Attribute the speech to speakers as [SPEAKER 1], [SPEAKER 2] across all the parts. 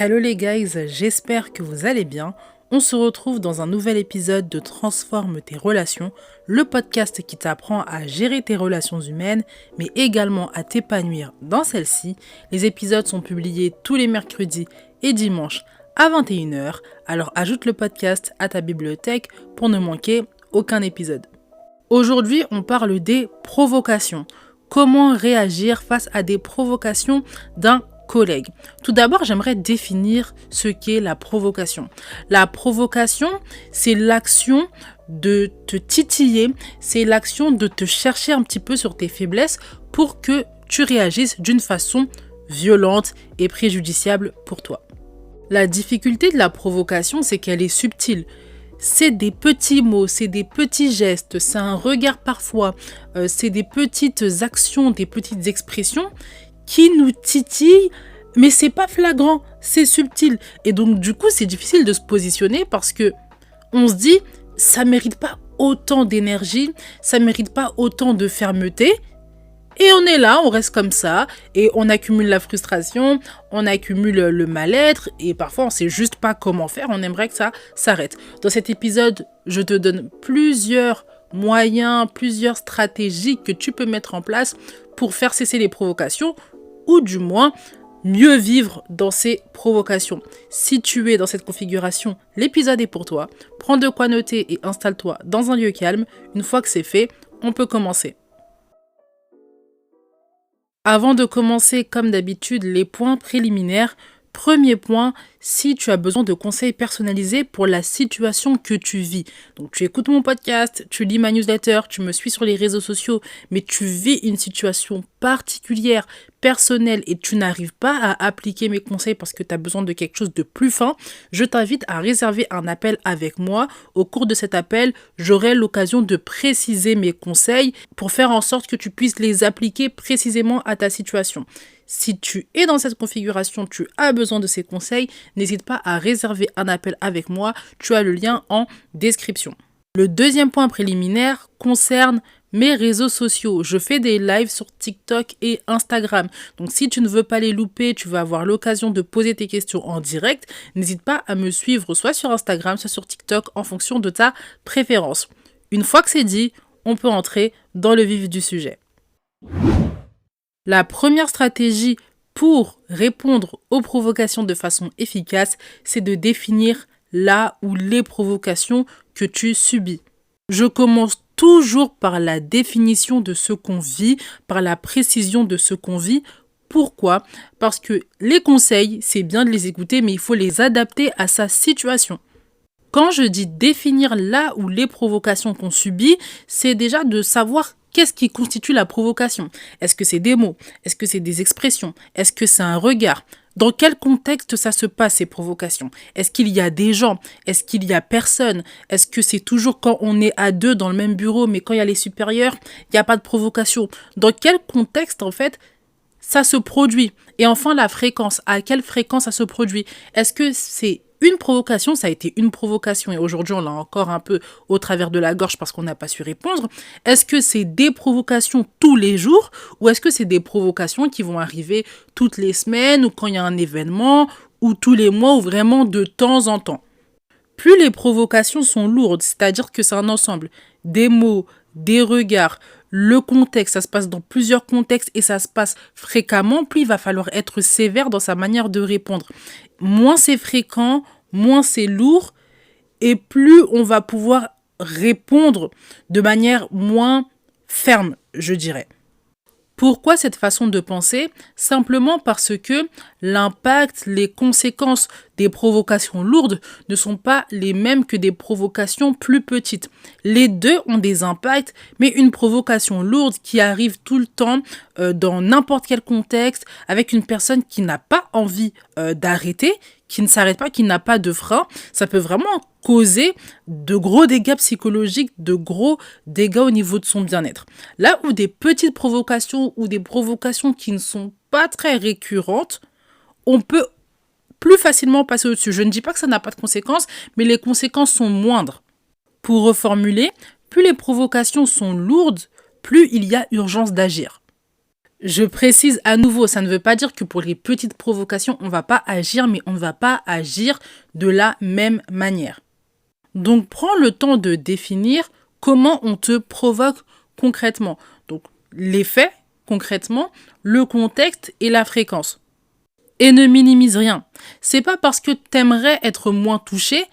[SPEAKER 1] Hello les guys, j'espère que vous allez bien. On se retrouve dans un nouvel épisode de Transforme tes relations, le podcast qui t'apprend à gérer tes relations humaines, mais également à t'épanouir dans celles-ci. Les épisodes sont publiés tous les mercredis et dimanches à 21h, alors ajoute le podcast à ta bibliothèque pour ne manquer aucun épisode. Aujourd'hui, on parle des provocations. Comment réagir face à des provocations d'un collègue. Tout d'abord, j'aimerais définir ce qu'est la provocation. La provocation, c'est l'action de te titiller, c'est l'action de te chercher un petit peu sur tes faiblesses pour que tu réagisses d'une façon violente et préjudiciable pour toi. La difficulté de la provocation, c'est qu'elle est subtile. C'est des petits mots, c'est des petits gestes, c'est un regard parfois, c'est des petites actions, des petites expressions qui nous titillent, mais c'est pas flagrant, c'est subtil. Et donc du coup, c'est difficile de se positionner parce que on se dit, ça mérite pas autant d'énergie, ça mérite pas autant de fermeté. Et on est là, on reste comme ça, et on accumule la frustration, on accumule le mal-être, et parfois on sait juste pas comment faire, on aimerait que ça s'arrête. Dans cet épisode, je te donne plusieurs moyens, plusieurs stratégies que tu peux mettre en place pour faire cesser les provocations, ou du moins mieux vivre dans ces provocations. Si tu es dans cette configuration, l'épisode est pour toi. Prends de quoi noter et installe-toi dans un lieu calme. Une fois que c'est fait, on peut commencer. Avant de commencer, comme d'habitude, les points préliminaires. Premier point, si tu as besoin de conseils personnalisés pour la situation que tu vis. Donc tu écoutes mon podcast, tu lis ma newsletter, tu me suis sur les réseaux sociaux, mais tu vis une situation particulière, personnelle, et tu n'arrives pas à appliquer mes conseils parce que tu as besoin de quelque chose de plus fin, je t'invite à réserver un appel avec moi. Au cours de cet appel, j'aurai l'occasion de préciser mes conseils pour faire en sorte que tu puisses les appliquer précisément à ta situation. Si tu es dans cette configuration, tu as besoin de ces conseils, n'hésite pas à réserver un appel avec moi. Tu as le lien en description. Le deuxième point préliminaire concerne mes réseaux sociaux. Je fais des lives sur TikTok et Instagram. Donc si tu ne veux pas les louper, tu vas avoir l'occasion de poser tes questions en direct. N'hésite pas à me suivre soit sur Instagram, soit sur TikTok en fonction de ta préférence. Une fois que c'est dit, on peut entrer dans le vif du sujet. La première stratégie pour répondre aux provocations de façon efficace, c'est de définir la ou les provocations que tu subis. Je commence toujours par la définition de ce qu'on vit, par la précision de ce qu'on vit. Pourquoi ? Parce que les conseils, c'est bien de les écouter, mais il faut les adapter à sa situation. Quand je dis définir la ou les provocations qu'on subit, c'est déjà de savoir qu'est-ce qui constitue la provocation. Est-ce que c'est des mots ? Est-ce que c'est des expressions ? Est-ce que c'est un regard ? Dans quel contexte ça se passe, ces provocations ? Est-ce qu'il y a des gens ? Est-ce qu'il y a personne ? Est-ce que c'est toujours quand on est à deux dans le même bureau, mais quand il y a les supérieurs, il n'y a pas de provocation ? Dans quel contexte, en fait, ça se produit ? Et enfin, la fréquence. À quelle fréquence ça se produit ? Est-ce que c'est une provocation, ça a été une provocation et aujourd'hui on l'a encore un peu au travers de la gorge parce qu'on n'a pas su répondre. Est-ce que c'est des provocations tous les jours ou est-ce que c'est des provocations qui vont arriver toutes les semaines ou quand il y a un événement ou tous les mois ou vraiment de temps en temps ? Plus les provocations sont lourdes, c'est-à-dire que c'est un ensemble, des mots, des regards, le contexte, ça se passe dans plusieurs contextes et ça se passe fréquemment, plus il va falloir être sévère dans sa manière de répondre. Moins c'est fréquent, moins c'est lourd et plus on va pouvoir répondre de manière moins ferme, je dirais. Pourquoi cette façon de penser ? Simplement parce que l'impact, les conséquences des provocations lourdes ne sont pas les mêmes que des provocations plus petites. Les deux ont des impacts, mais une provocation lourde qui arrive tout le temps dans n'importe quel contexte, avec une personne qui n'a pas envie d'arrêter, qui ne s'arrête pas, qui n'a pas de frein, ça peut vraiment causer de gros dégâts psychologiques, de gros dégâts au niveau de son bien-être. Là où des petites provocations ou des provocations qui ne sont pas très récurrentes, on peut plus facilement passer au-dessus. Je ne dis pas que ça n'a pas de conséquences, mais les conséquences sont moindres. Pour reformuler, plus les provocations sont lourdes, plus il y a urgence d'agir. Je précise à nouveau, ça ne veut pas dire que pour les petites provocations, on ne va pas agir, mais on ne va pas agir de la même manière. Donc, prends le temps de définir comment on te provoque concrètement. Donc, les faits, concrètement, le contexte et la fréquence. Et ne minimise rien. C'est pas parce que t'aimerais être moins touché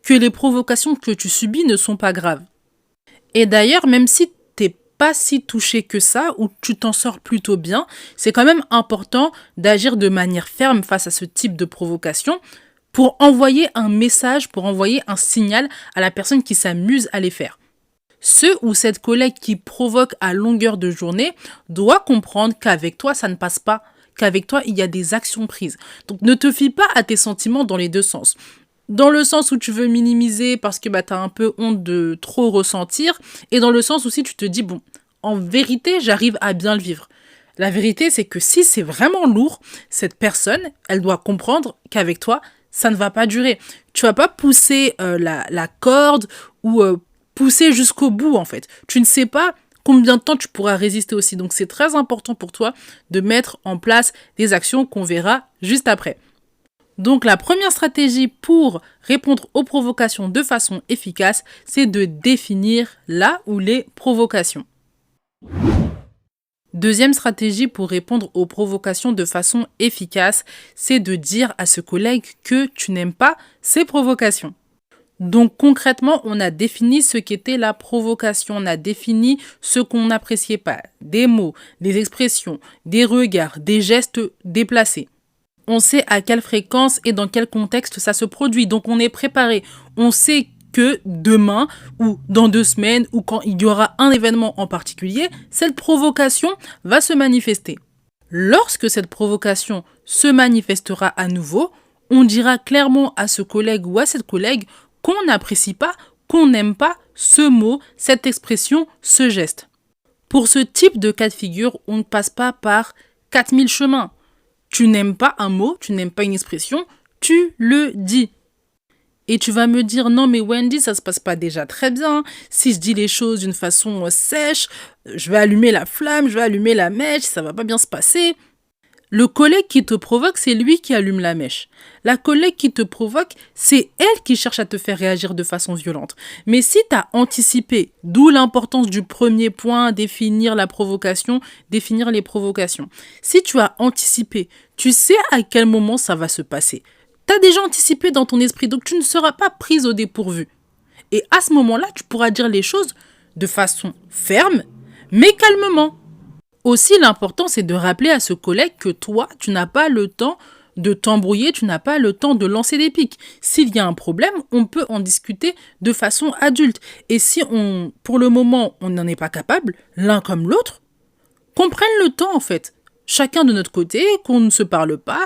[SPEAKER 1] que les provocations que tu subis ne sont pas graves. Et d'ailleurs, même si t'es pas si touché que ça, ou tu t'en sors plutôt bien, c'est quand même important d'agir de manière ferme face à ce type de provocation pour envoyer un message, pour envoyer un signal à la personne qui s'amuse à les faire. Ce ou cette collègue qui provoque à longueur de journée doit comprendre qu'avec toi, ça ne passe pas, qu'avec toi, il y a des actions prises. Donc ne te fie pas à tes sentiments dans les deux sens. Dans le sens où tu veux minimiser parce que tu as un peu honte de trop ressentir, et dans le sens où si tu te dis, bon, en vérité, j'arrive à bien le vivre. La vérité, c'est que si c'est vraiment lourd, cette personne, elle doit comprendre qu'avec toi, ça ne va pas durer. Tu vas pas pousser la corde ou pousser jusqu'au bout, en fait. Tu ne sais pas combien de temps tu pourras résister aussi. Donc, c'est très important pour toi de mettre en place des actions qu'on verra juste après. Donc la première stratégie pour répondre aux provocations de façon efficace, c'est de définir la ou les provocations. Deuxième stratégie pour répondre aux provocations de façon efficace, c'est de dire à ce collègue que tu n'aimes pas ces provocations. Donc concrètement, on a défini ce qu'était la provocation, on a défini ce qu'on n'appréciait pas, des mots, des expressions, des regards, des gestes déplacés. On sait à quelle fréquence et dans quel contexte ça se produit. Donc on est préparé. On sait que demain ou dans 2 semaines ou quand il y aura un événement en particulier, cette provocation va se manifester. Lorsque cette provocation se manifestera à nouveau, on dira clairement à ce collègue ou à cette collègue qu'on n'apprécie pas, qu'on n'aime pas ce mot, cette expression, ce geste. Pour ce type de cas de figure, on ne passe pas par 4000 chemins. Tu n'aimes pas un mot, tu n'aimes pas une expression, tu le dis. Et tu vas me dire, non mais Wendy, ça se passe pas déjà très bien. Si je dis les choses d'une façon sèche, je vais allumer la flamme, je vais allumer la mèche, ça va pas bien se passer. Le collègue qui te provoque, c'est lui qui allume la mèche. La collègue qui te provoque, c'est elle qui cherche à te faire réagir de façon violente. Mais si tu as anticipé, d'où l'importance du premier point, définir la provocation, définir les provocations. Si tu as anticipé, tu sais à quel moment ça va se passer. Tu as déjà anticipé dans ton esprit, donc tu ne seras pas prise au dépourvu. Et à ce moment-là, tu pourras dire les choses de façon ferme, mais calmement. Aussi, l'important, c'est de rappeler à ce collègue que toi, tu n'as pas le temps de t'embrouiller, tu n'as pas le temps de lancer des piques. S'il y a un problème, on peut en discuter de façon adulte. Et si pour le moment, on n'en est pas capable, l'un comme l'autre, qu'on prenne le temps en fait. Chacun de notre côté, qu'on ne se parle pas,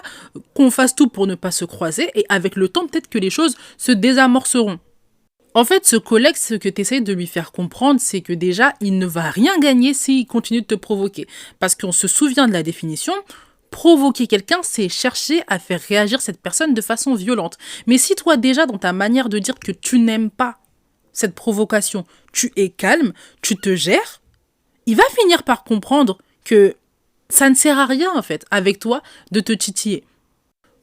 [SPEAKER 1] qu'on fasse tout pour ne pas se croiser, et avec le temps, peut-être que les choses se désamorceront. En fait, ce collègue, ce que tu essaies de lui faire comprendre, c'est que déjà, il ne va rien gagner s'il continue de te provoquer. Parce qu'on se souvient de la définition, provoquer quelqu'un, c'est chercher à faire réagir cette personne de façon violente. Mais si toi, déjà, dans ta manière de dire que tu n'aimes pas cette provocation, tu es calme, tu te gères, il va finir par comprendre que ça ne sert à rien, en fait, avec toi, de te titiller.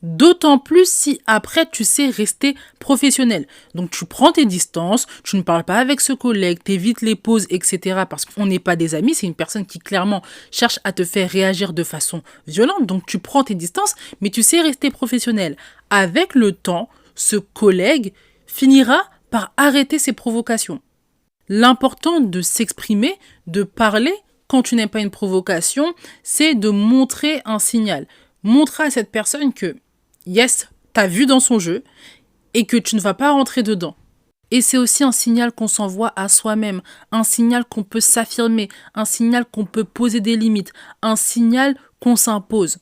[SPEAKER 1] D'autant plus si après tu sais rester professionnel. Donc tu prends tes distances, tu ne parles pas avec ce collègue, t'évites les pauses, etc. Parce qu'on n'est pas des amis, c'est une personne qui clairement cherche à te faire réagir de façon violente. Donc tu prends tes distances, mais tu sais rester professionnel. Avec le temps, ce collègue finira par arrêter ses provocations. L'important de s'exprimer, de parler quand tu n'aimes pas une provocation, c'est de montrer un signal. Montrer à cette personne que yes, t'as vu dans son jeu et que tu ne vas pas rentrer dedans. Et c'est aussi un signal qu'on s'envoie à soi-même, un signal qu'on peut s'affirmer, un signal qu'on peut poser des limites, un signal qu'on s'impose.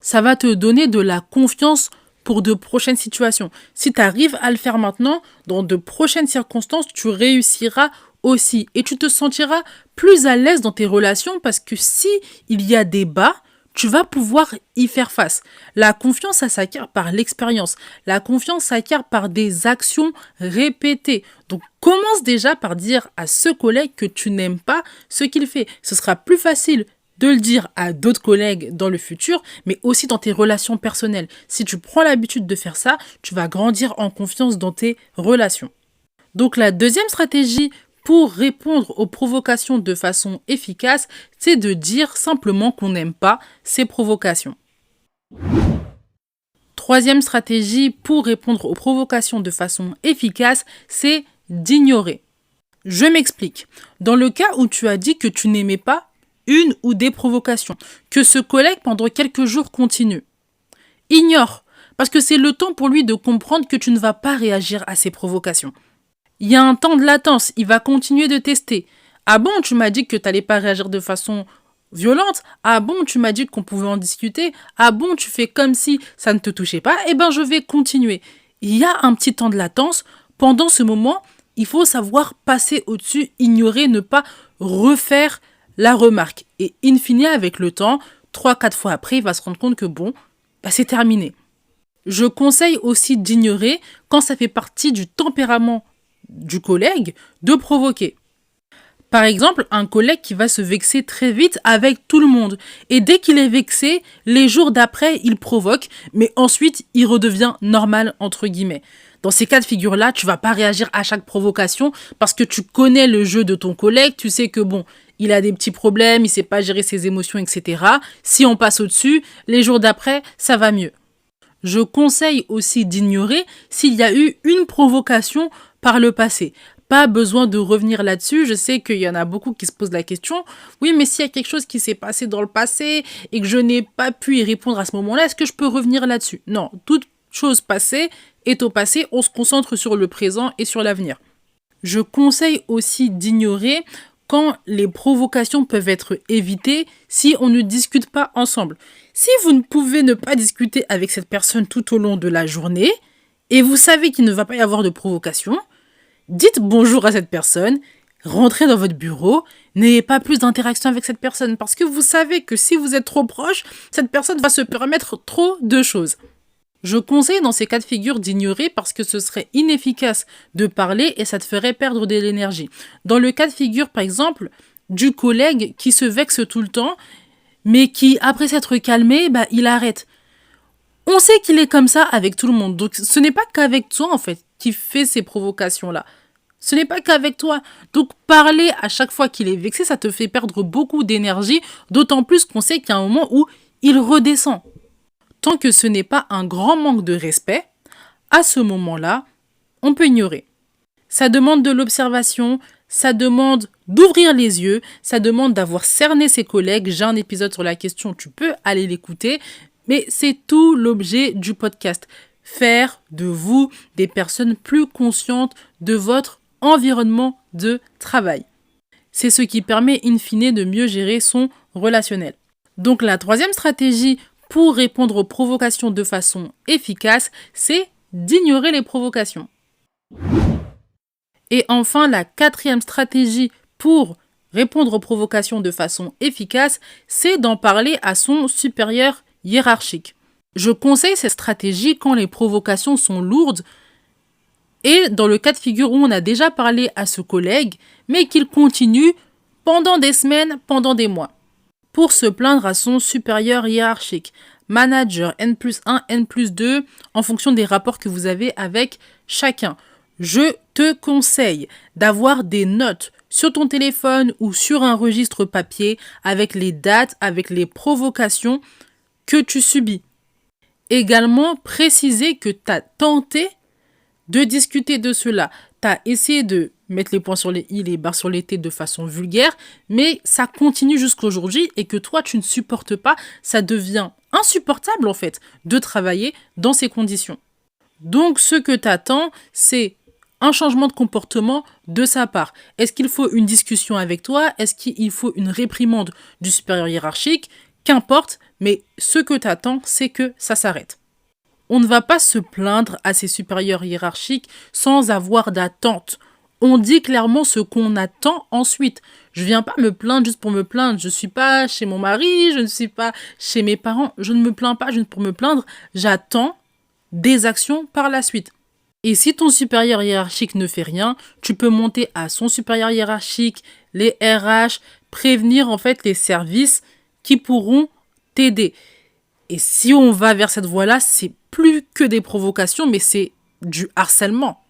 [SPEAKER 1] Ça va te donner de la confiance pour de prochaines situations. Si tu arrives à le faire maintenant, dans de prochaines circonstances, tu réussiras aussi et tu te sentiras plus à l'aise dans tes relations parce que si il y a des bas, tu vas pouvoir y faire face. La confiance, ça s'acquiert par l'expérience. La confiance s'acquiert par des actions répétées. Donc, commence déjà par dire à ce collègue que tu n'aimes pas ce qu'il fait. Ce sera plus facile de le dire à d'autres collègues dans le futur, mais aussi dans tes relations personnelles. Si tu prends l'habitude de faire ça, tu vas grandir en confiance dans tes relations. Donc la deuxième stratégie pour répondre aux provocations de façon efficace, c'est de dire simplement qu'on n'aime pas ces provocations. Troisième stratégie pour répondre aux provocations de façon efficace, c'est d'ignorer. Je m'explique. Dans le cas où tu as dit que tu n'aimais pas une ou des provocations, que ce collègue pendant quelques jours continue, ignore, parce que c'est le temps pour lui de comprendre que tu ne vas pas réagir à ces provocations. Il y a un temps de latence, il va continuer de tester. Ah bon, tu m'as dit que tu n'allais pas réagir de façon violente? Ah bon, tu m'as dit qu'on pouvait en discuter? Ah bon, tu fais comme si ça ne te touchait pas? Eh ben, je vais continuer. Il y a un petit temps de latence. Pendant ce moment, il faut savoir passer au-dessus, ignorer, ne pas refaire la remarque. Et in fine, avec le temps, 3-4 fois après, il va se rendre compte que bon, c'est terminé. Je conseille aussi d'ignorer quand ça fait partie du tempérament du collègue de provoquer. Par exemple, un collègue qui va se vexer très vite avec tout le monde. Et dès qu'il est vexé, les jours d'après, il provoque, mais ensuite, il redevient normal, entre guillemets. Dans ces cas de figure-là, tu vas pas réagir à chaque provocation parce que tu connais le jeu de ton collègue, tu sais que bon, il a des petits problèmes, il sait pas gérer ses émotions, etc. Si on passe au-dessus, les jours d'après, ça va mieux. Je conseille aussi d'ignorer s'il y a eu une provocation par le passé. Pas besoin de revenir là-dessus. Je sais qu'il y en a beaucoup qui se posent la question. Oui, mais s'il y a quelque chose qui s'est passé dans le passé et que je n'ai pas pu y répondre à ce moment-là, est-ce que je peux revenir là-dessus? Non, toute chose passée est au passé. On se concentre sur le présent et sur l'avenir. Je conseille aussi d'ignorer quand les provocations peuvent être évitées si on ne discute pas ensemble. Si vous ne pouvez ne pas discuter avec cette personne tout au long de la journée et vous savez qu'il ne va pas y avoir de provocation, dites bonjour à cette personne, rentrez dans votre bureau, n'ayez pas plus d'interaction avec cette personne parce que vous savez que si vous êtes trop proche, cette personne va se permettre trop de choses. Je conseille dans ces cas de figure d'ignorer parce que ce serait inefficace de parler et ça te ferait perdre de l'énergie. Dans le cas de figure, par exemple, du collègue qui se vexe tout le temps, mais qui, après s'être calmé, il arrête. On sait qu'il est comme ça avec tout le monde. Donc, ce n'est pas qu'avec toi, en fait, qui fait ces provocations-là. Ce n'est pas qu'avec toi. Donc, parler à chaque fois qu'il est vexé, ça te fait perdre beaucoup d'énergie, d'autant plus qu'on sait qu'il y a un moment où il redescend. Tant que ce n'est pas un grand manque de respect, à ce moment-là, on peut ignorer. Ça demande de l'observation, ça demande d'ouvrir les yeux, ça demande d'avoir cerné ses collègues. J'ai un épisode sur la question, tu peux aller l'écouter, mais c'est tout l'objet du podcast. Faire de vous des personnes plus conscientes de votre environnement de travail. C'est ce qui permet in fine de mieux gérer son relationnel. Donc la troisième stratégie pour répondre aux provocations de façon efficace, c'est d'ignorer les provocations. Et enfin, la quatrième stratégie pour répondre aux provocations de façon efficace, c'est d'en parler à son supérieur hiérarchique. Je conseille cette stratégie quand les provocations sont lourdes et dans le cas de figure où on a déjà parlé à ce collègue, mais qu'il continue pendant des semaines, pendant des mois, pour se plaindre à son supérieur hiérarchique, manager N+1, N+2, en fonction des rapports que vous avez avec chacun. Je te conseille d'avoir des notes sur ton téléphone ou sur un registre papier avec les dates, avec les provocations que tu subis. Également, préciser que tu as tenté de discuter de cela. Tu as essayé de mettre les points sur les i, les barres sur les t de façon vulgaire, mais ça continue jusqu'à aujourd'hui et que toi, tu ne supportes pas, ça devient insupportable en fait de travailler dans ces conditions. Donc, ce que tu attends, c'est un changement de comportement de sa part. Est-ce qu'il faut une discussion avec toi? Est-ce qu'il faut une réprimande du supérieur hiérarchique? Qu'importe, mais ce que tu attends, c'est que ça s'arrête. On ne va pas se plaindre à ses supérieurs hiérarchiques sans avoir d'attente. On dit clairement ce qu'on attend ensuite. Je ne viens pas me plaindre juste pour me plaindre. Je ne suis pas chez mon mari, je ne suis pas chez mes parents. Je ne me plains pas juste pour me plaindre. J'attends des actions par la suite. Et si ton supérieur hiérarchique ne fait rien, tu peux monter à son supérieur hiérarchique, les RH, prévenir en fait les services qui pourront t'aider. Et si on va vers cette voie-là, c'est plus que des provocations, mais c'est du harcèlement.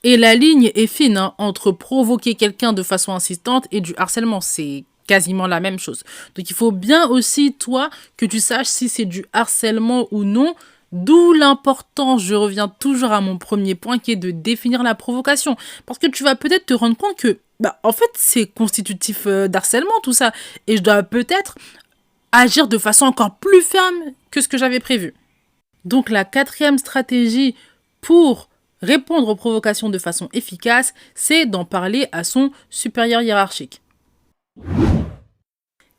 [SPEAKER 1] Et la ligne est fine hein, entre provoquer quelqu'un de façon insistante et du harcèlement. C'est quasiment la même chose. Donc il faut bien aussi, toi, que tu saches si c'est du harcèlement ou non. D'où l'importance, je reviens toujours à mon premier point qui est de définir la provocation. Parce que tu vas peut-être te rendre compte que, en fait, c'est constitutif d'harcèlement tout ça. Et je dois peut-être agir de façon encore plus ferme que ce que j'avais prévu. Donc la 4e stratégie pour répondre aux provocations de façon efficace, c'est d'en parler à son supérieur hiérarchique.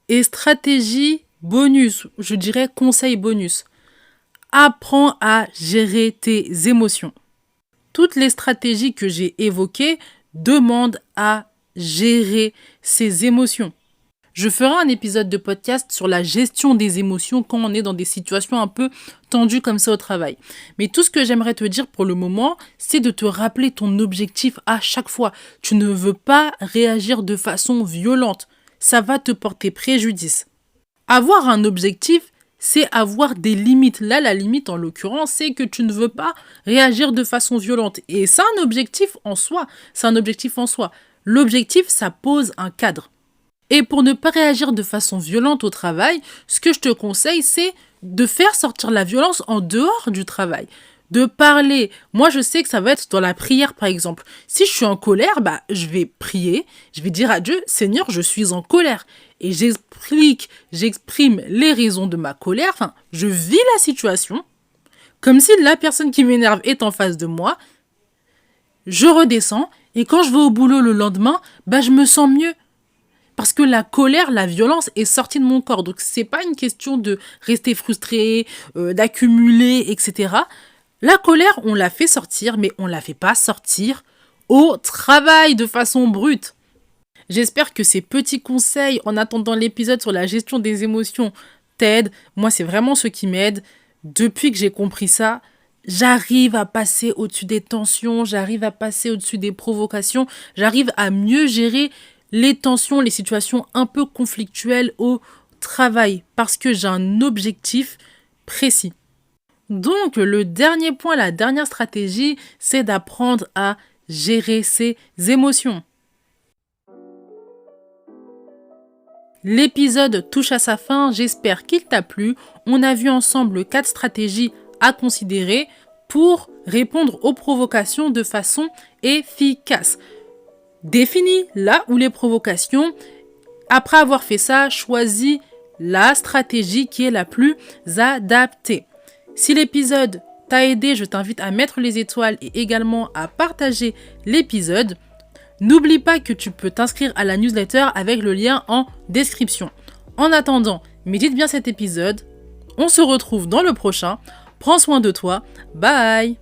[SPEAKER 1] Et stratégie bonus, je dirais conseil bonus. Apprends à gérer tes émotions. Toutes les stratégies que j'ai évoquées demandent à gérer ses émotions. Je ferai un épisode de podcast sur la gestion des émotions quand on est dans des situations un peu tendues comme ça au travail. Mais tout ce que j'aimerais te dire pour le moment, c'est de te rappeler ton objectif à chaque fois. Tu ne veux pas réagir de façon violente. Ça va te porter préjudice. Avoir un objectif, c'est avoir des limites. Là, la limite, en l'occurrence, c'est que tu ne veux pas réagir de façon violente. Et c'est un objectif en soi. L'objectif, ça pose un cadre. Et pour ne pas réagir de façon violente au travail, ce que je te conseille, c'est de faire sortir la violence en dehors du travail. De parler. Moi, je sais que ça va être dans la prière, par exemple. Si je suis en colère, je vais prier. Je vais dire à Dieu, Seigneur, je suis en colère. Et j'exprime les raisons de ma colère. Enfin, je vis la situation comme si la personne qui m'énerve est en face de moi. Je redescends. Et quand je vais au boulot le lendemain, je me sens mieux. Parce que la colère, la violence est sortie de mon corps. Donc, c'est pas une question de rester frustré, d'accumuler, etc. La colère, on la fait sortir, mais on la fait pas sortir au travail de façon brute. J'espère que ces petits conseils, en attendant l'épisode sur la gestion des émotions, t'aident. Moi, c'est vraiment ce qui m'aide. Depuis que j'ai compris ça, j'arrive à passer au-dessus des tensions, j'arrive à passer au-dessus des provocations, j'arrive à mieux gérer les tensions, les situations un peu conflictuelles au travail parce que j'ai un objectif précis. Donc, le dernier point, la dernière stratégie, c'est d'apprendre à gérer ses émotions. L'épisode touche à sa fin, j'espère qu'il t'a plu. On a vu ensemble 4 stratégies à considérer pour répondre aux provocations de façon efficace. Définis là où les provocations. Après avoir fait ça, choisis la stratégie qui est la plus adaptée. Si l'épisode t'a aidé, je t'invite à mettre les étoiles et également à partager l'épisode. N'oublie pas que tu peux t'inscrire à la newsletter avec le lien en description. En attendant, médite bien cet épisode. On se retrouve dans le prochain. Prends soin de toi. Bye!